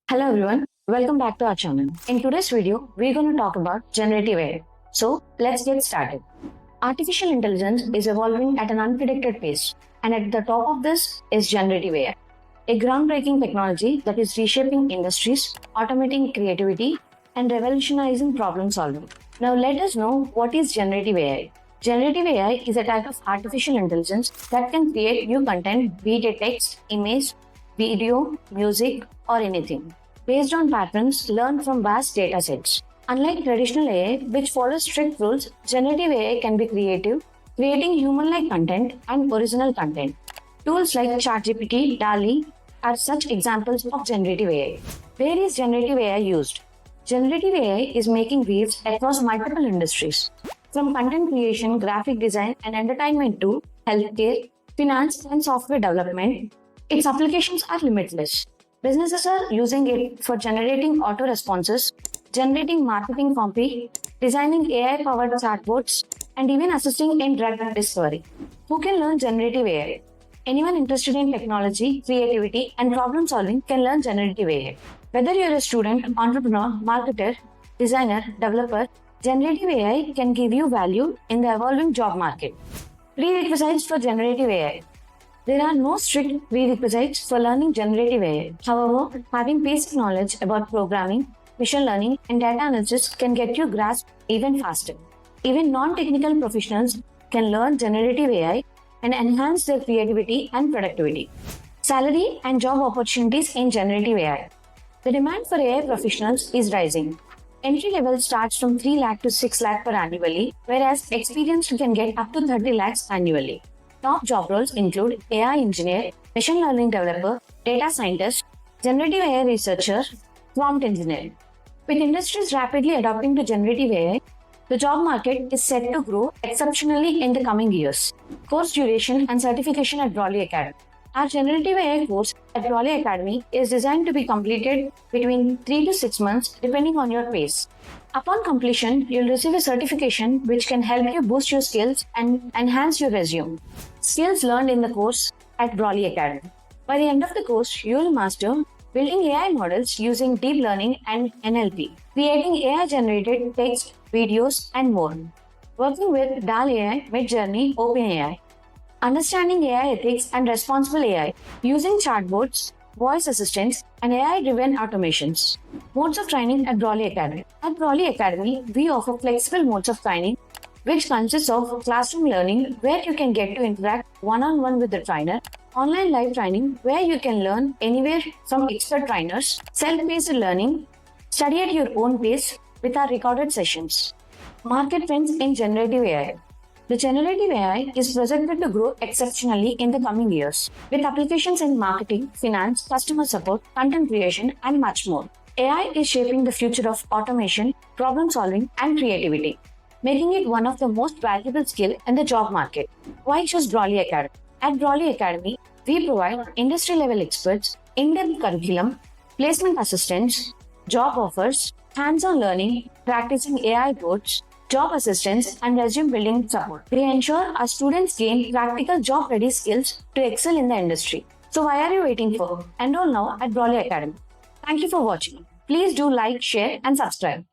Hello everyone, welcome back to our channel. In today's video, we're going to talk about generative AI. So let's get started. Artificial intelligence is evolving at an unpredicted pace, and at the top of this is generative AI, a groundbreaking technology that is reshaping industries, automating creativity, and revolutionizing problem solving. Now let us know what is generative AI. Generative AI is a type of artificial intelligence that can create new content, be it text, image, video, music, or anything, based on patterns learned from vast data sets. Unlike traditional AI, which follows strict rules, generative AI can be creative, creating human-like content and original content. Tools like ChatGPT, DALL-E are such examples of generative AI. Where is generative AI used? Generative AI is making waves across multiple industries, from content creation, graphic design, and entertainment to healthcare, finance, and software development. Its applications are limitless. Businesses are using it for generating auto responses, generating marketing copy, designing AI-powered chatbots, and even assisting in drug discovery. Who can learn generative AI? Anyone interested in technology, creativity, and problem solving can learn generative AI. Whether you're a student, entrepreneur, marketer, designer, developer, generative AI can give you value in the evolving job market. Prerequisites for generative AI. There are no strict prerequisites for learning generative AI. However, having basic knowledge about programming, machine learning, and data analysis can get you grasped even faster. Even non-technical professionals can learn generative AI and enhance their creativity and productivity. Salary and job opportunities in generative AI. The demand for AI professionals is rising. Entry level starts from 3 lakh to 6 lakh per annually, whereas experienced can get up to 30 lakhs annually. Top job roles include AI engineer, machine learning developer, data scientist, generative AI researcher, prompt engineer. With industries rapidly adopting to generative AI, the job market is set to grow exceptionally in the coming years. Course duration and certification at Brawley Academy. Our generative AI course at Brawley Academy is designed to be completed between 3 to 6 months depending on your pace. Upon completion, you'll receive a certification which can help you boost your skills and enhance your resume. Skills learned in the course at Brawley Academy. By the end of the course, you'll master building AI models using deep learning and NLP, creating AI-generated text, videos, and more, working with DALL-AI, Midjourney, OpenAI, understanding AI ethics and responsible AI, using chatbots, voice assistants, and AI-driven automations. Modes of training at Brawley Academy. At Brawley Academy, we offer flexible modes of training, which consists of classroom learning, where you can get to interact one-on-one with the trainer, online live training, where you can learn anywhere from expert trainers, self-paced learning, study at your own pace with our recorded sessions. Market trends in generative AI. The generative AI is projected to grow exceptionally in the coming years, with applications in marketing, finance, customer support, content creation, and much more. AI is shaping the future of automation, problem solving, and creativity, making it one of the most valuable skills in the job market. Why choose Brawley Academy? At Brawley Academy, we provide industry-level experts, in-depth curriculum, placement assistance, job offers, hands-on learning, practicing AI boards, job assistance, and resume building support. We ensure our students gain practical job-ready skills to excel in the industry. So why are you waiting for? Enroll now at Brawley Academy. Thank you for watching. Please do like, share, and subscribe.